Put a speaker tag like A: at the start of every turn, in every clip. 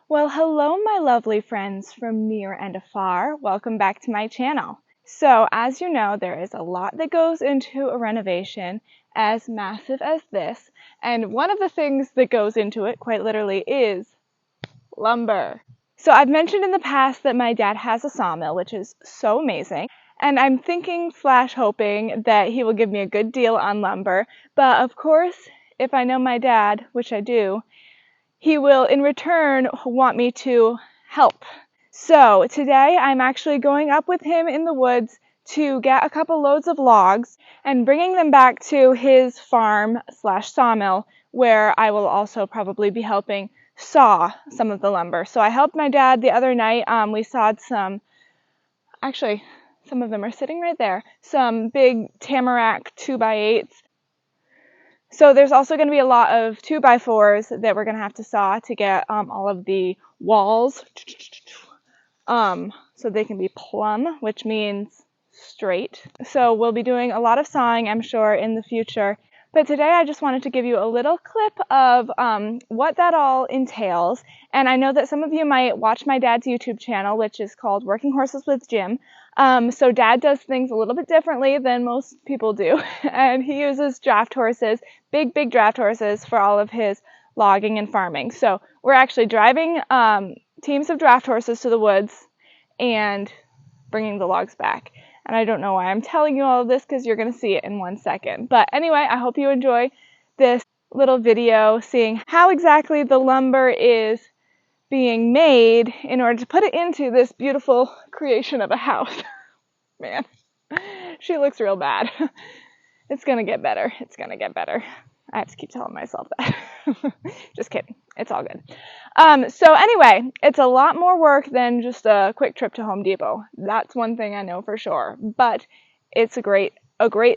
A: Well, hello, my lovely friends from near and afar. Welcome back to my channel. So, as you know, there is a lot that goes into a renovation as massive as this, and one of the things that goes into it, quite literally, is lumber. So, I've mentioned in the past that my dad has a sawmill, which is so amazing, and I'm thinking / hoping that he will give me a good deal on lumber, but of course, if I know my dad, which I do, he will in return want me to help. So today I'm actually going up with him in the woods to get a couple loads of logs and bringing them back to his farm / sawmill, where I will also probably be helping saw some of the lumber. So I helped my dad the other night. We sawed some, actually some of them are sitting right there, some big tamarack 2x8s. So there's also going to be a lot of 2x4s that we're going to have to saw to get all of the walls so they can be plumb, which means straight. So we'll be doing a lot of sawing, I'm sure, in the future. But today I just wanted to give you a little clip of what that all entails. And I know that some of you might watch my dad's YouTube channel, which is called Working Horses with Jim. So Dad does things a little bit differently than most people do. And he uses draft horses, big draft horses for all of his logging and farming. So we're actually driving teams of draft horses to the woods and bringing the logs back. And I don't know why I'm telling you all of this because you're going to see it in 1 second. But anyway, I hope you enjoy this little video seeing how exactly the lumber is being made in order to put it into this beautiful creation of a house. Man, she looks real bad. It's going to get better. It's going to get better. I have to keep telling myself that. Just kidding. It's all good. So anyway, it's a lot more work than just a quick trip to Home Depot. That's one thing I know for sure. But it's a great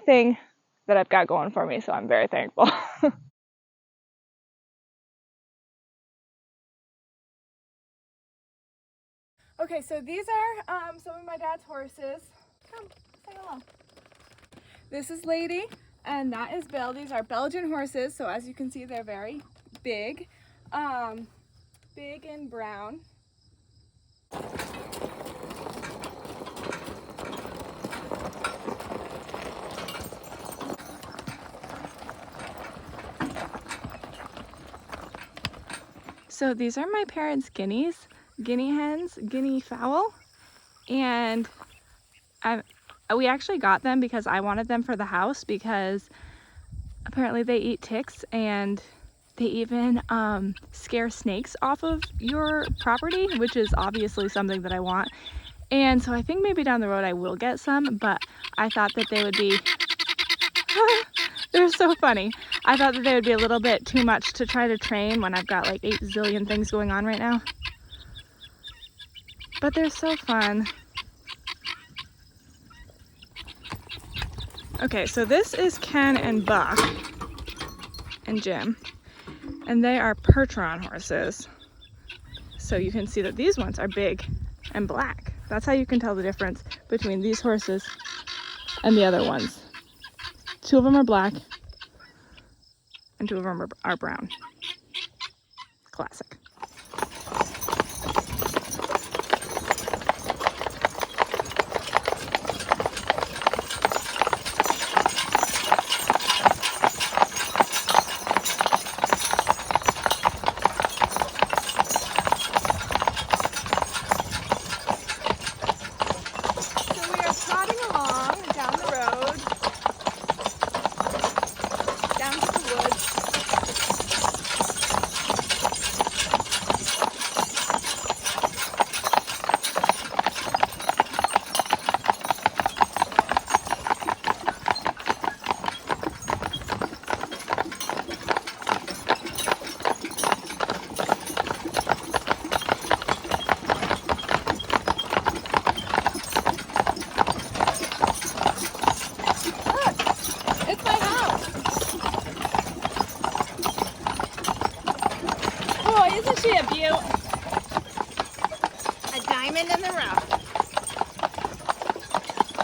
A: thing that I've got going for me, so I'm very thankful. Okay, so these are some of my dad's horses. Come, say hello. This is Lady, and that is Bill. These are Belgian horses, so as you can see, they're very big. Big and brown. So these are my parents' guineas, guinea hens, guinea fowl, and we actually got them because I wanted them for the house because apparently they eat ticks and they even scare snakes off of your property, which is obviously something that I want. And so I think maybe down the road I will get some, but I thought that they would be, they're so funny. I thought that they would be a little bit too much to try to train when I've got like 8 zillion things going on right now. But they're so fun. Okay, so this is Ken and Buck and Jim, and they are Percheron horses. So you can see that these ones are big and black. That's how you can tell the difference between these horses and the other ones. 2 of them are black and 2 of them are brown. Classic. Isn't she a beaut? A diamond in the rough.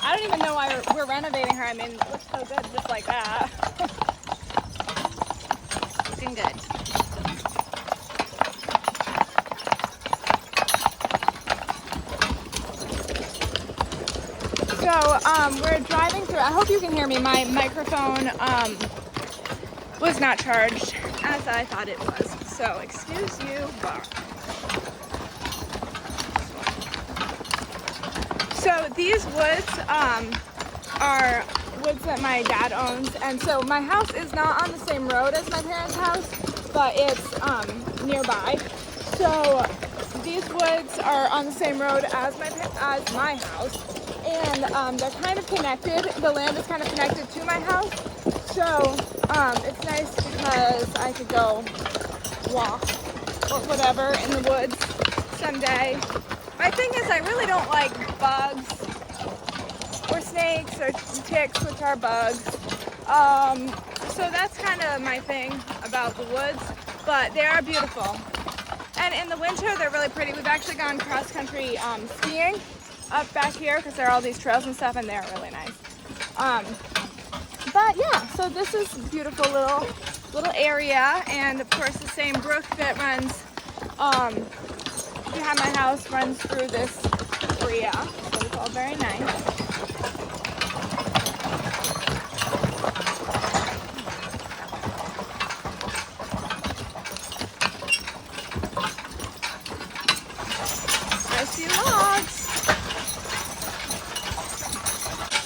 A: I don't even know why we're renovating her. I mean, it looks so good just like that. Looking good. we're driving through. I hope you can hear me. My microphone was not charged as I thought it was. So excuse you. So these woods are woods that my dad owns, and so my house is not on the same road as my parents' house, but it's nearby. So these woods are on the same road as my house, and they're kind of connected. The land is kind of connected to my house, so it's nice because I could go walk or whatever in the woods someday. My thing is I really don't like bugs or snakes or ticks, which are bugs. So that's kind of my thing about the woods, but they are beautiful. And in the winter, they're really pretty. We've actually gone cross-country skiing up back here because there are all these trails and stuff, and they're really nice. But yeah, so this is a beautiful little area, and of course the same brook that runs behind my house runs through this area, so it's all very nice. I see logs.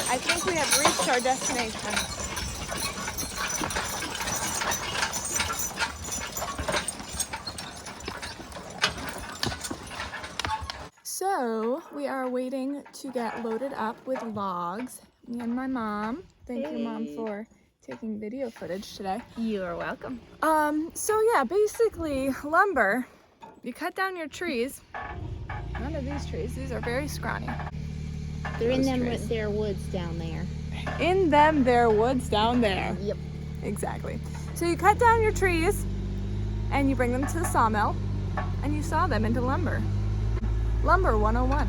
A: I think we have reached our destination. So we are waiting to get loaded up with logs. Me and my mom. Thank you, Mom, for taking video footage today.
B: You are welcome.
A: So yeah, basically lumber. You cut down your trees. None of these trees. These are very scrawny.
B: They're in their woods down there.
A: In them, their woods down there.
B: Yep.
A: Exactly. So you cut down your trees, and you bring them to the sawmill, and you saw them into lumber. Lumber 101.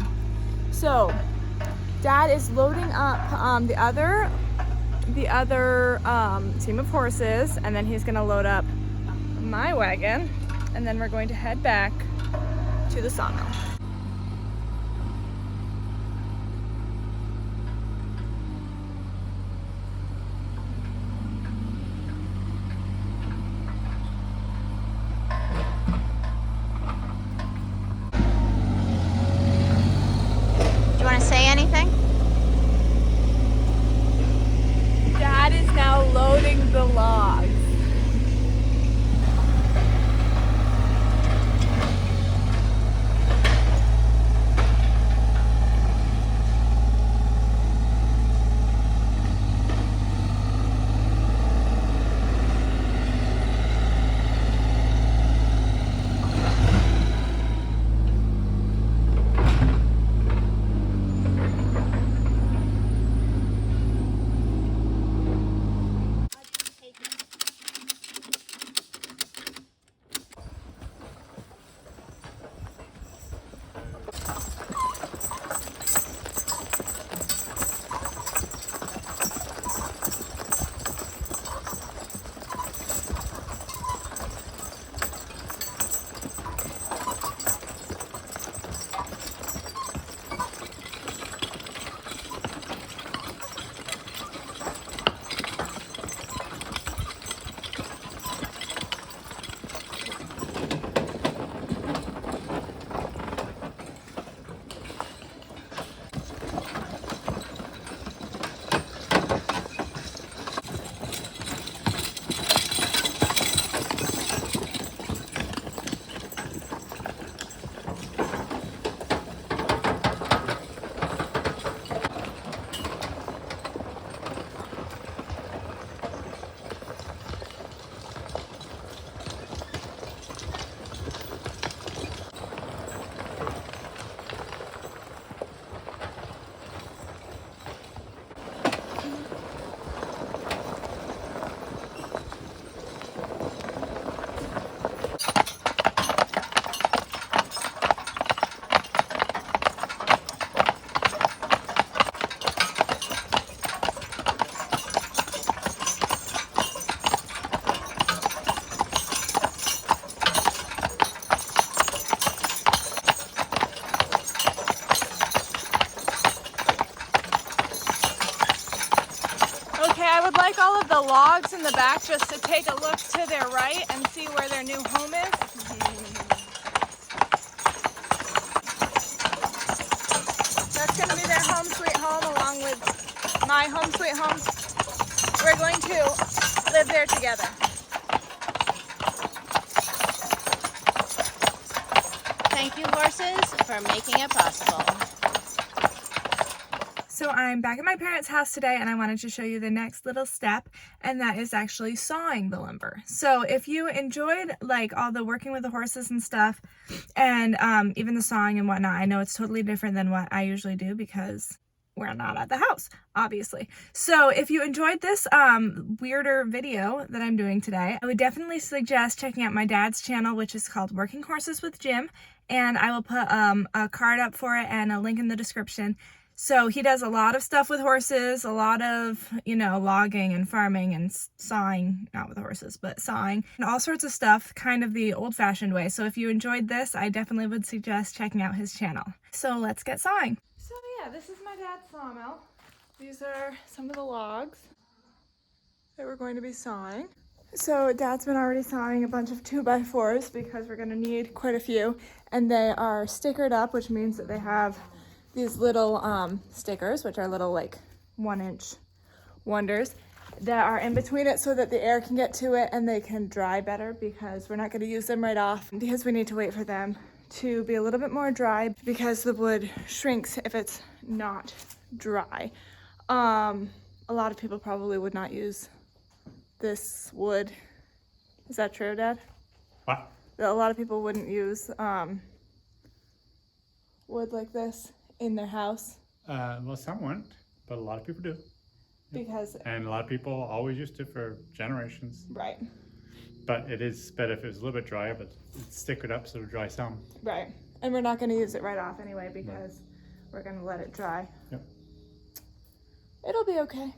A: So Dad is loading up the other team of horses, and then he's gonna load up my wagon, and then we're going to head back to the sawmill.
B: Do you want to say anything?
A: Dad is now loading the logs. like all of the logs in the back just to take a look to their right and see where their new home is. That's going to be their home sweet home along with my home sweet home. We're going to live there together.
B: Thank you, horses, for making it possible.
A: So I'm back at my parents' house today and I wanted to show you the next little step, and that is actually sawing the lumber. So if you enjoyed like all the working with the horses and stuff and even the sawing and whatnot, I know it's totally different than what I usually do because we're not at the house, obviously. So if you enjoyed this weirder video that I'm doing today, I would definitely suggest checking out my dad's channel, which is called Working Horses with Jim, and I will put a card up for it and a link in the description. So he does a lot of stuff with horses, a lot of, you know, logging and farming and sawing, not with horses, but sawing, and all sorts of stuff, kind of the old-fashioned way. So if you enjoyed this, I definitely would suggest checking out his channel. So let's get sawing. So yeah, this is my dad's sawmill. These are some of the logs that we're going to be sawing. So Dad's been already sawing a bunch of 2x4s because we're going to need quite a few, and they are stickered up, which means that they have these little stickers, which are little like 1-inch wonders that are in between it so that the air can get to it and they can dry better, because we're not going to use them right off because we need to wait for them to be a little bit more dry because the wood shrinks if it's not dry. A lot of people probably would not use this wood. Is that true, Dad?
C: What?
A: A lot of people wouldn't use wood like this in their house.
C: Well, some wouldn't, but a lot of people do.
A: Because,
C: and a lot of people always used it for generations.
A: Right.
C: But it is better if it was a little bit drier, but it's stickered up so it'll dry some.
A: Right. And we're not going to use it right off anyway because we're going to let it dry.
C: Yep.
A: It'll be okay.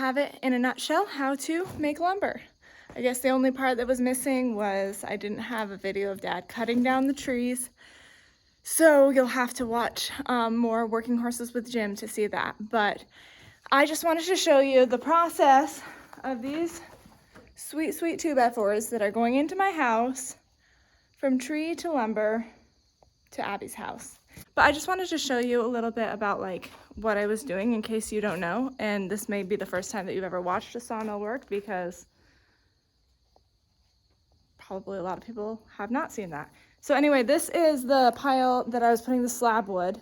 A: have it in a nutshell how to make lumber. I guess the only part that was missing was I didn't have a video of Dad cutting down the trees. So you'll have to watch more Working Horses with Jim to see that. But I just wanted to show you the process of these sweet, sweet 2x4s that are going into my house from tree to lumber to Abby's house. But I just wanted to show you a little bit about like what I was doing in case you don't know. And this may be the first time that you've ever watched a sawmill work because probably a lot of people have not seen that. So anyway, this is the pile that I was putting the slab wood.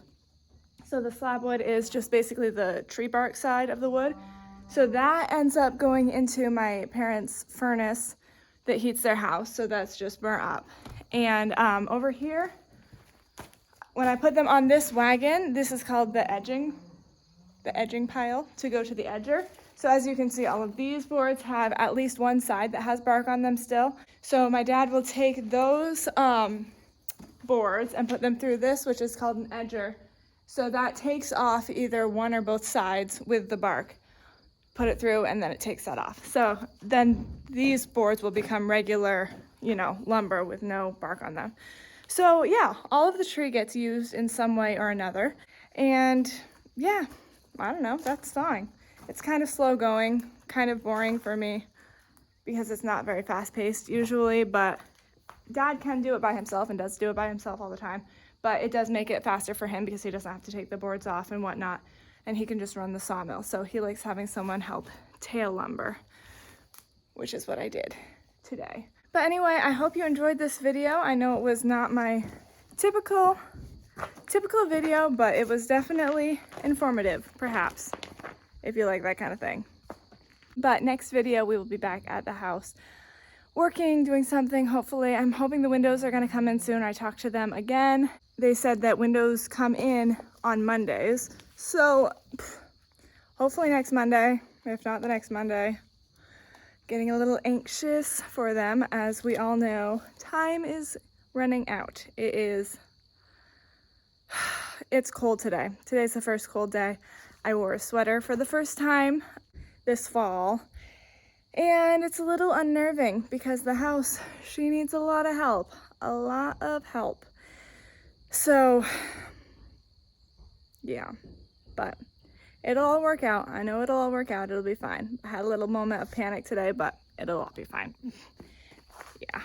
A: So the slab wood is just basically the tree bark side of the wood. So that ends up going into my parents' furnace that heats their house. So that's just burnt up. And over here, when I put them on this wagon, this is called the edging pile to go to the edger. So as you can see, all of these boards have at least one side that has bark on them still. So my dad will take those boards and put them through this, which is called an edger. So that takes off either one or both sides with the bark. Put it through and then it takes that off. So then these boards will become regular, you know, lumber with no bark on them. So yeah, all of the tree gets used in some way or another. And yeah, I don't know, that's sawing. It's kind of slow going, kind of boring for me because it's not very fast paced usually, but Dad can do it by himself and does do it by himself all the time. But it does make it faster for him because he doesn't have to take the boards off and whatnot, and he can just run the sawmill. So he likes having someone help tail lumber, which is what I did today. But anyway, I hope you enjoyed this video. I know it was not my typical video, but it was definitely informative, perhaps, if you like that kind of thing. But next video, we will be back at the house working, doing something, hopefully. I'm hoping the windows are gonna come in soon. I talked to them again. They said that windows come in on Mondays. So hopefully next Monday, if not the next Monday. Getting a little anxious for them, as we all know, time is running out. It's cold today. Today's the first cold day. I wore a sweater for the first time this fall, and it's a little unnerving because the house, she needs a lot of help. So yeah, but it'll all work out. I know it'll all work out. It'll be fine. I had a little moment of panic today, but it'll all be fine. Yeah.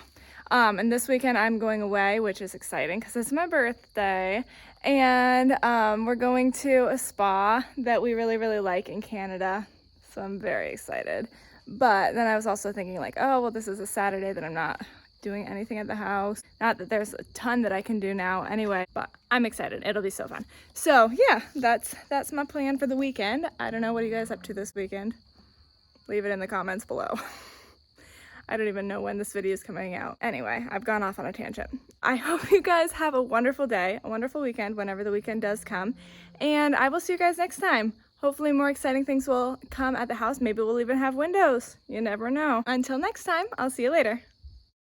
A: And this weekend I'm going away, which is exciting because it's my birthday. And we're going to a spa that we really, really like in Canada. So I'm very excited. But then I was also thinking like, oh, well, this is a Saturday that I'm not doing anything at the house. Not that there's a ton that I can do now anyway, but I'm excited. It'll be so fun. So yeah, that's my plan for the weekend. I don't know, what are you guys up to this weekend? Leave it in the comments below. I don't even know when this video is coming out. Anyway, I've gone off on a tangent. I hope you guys have a wonderful day, a wonderful weekend whenever the weekend does come. And I will see you guys next time. Hopefully more exciting things will come at the house. Maybe we'll even have windows. You never know. Until next time, I'll see you later.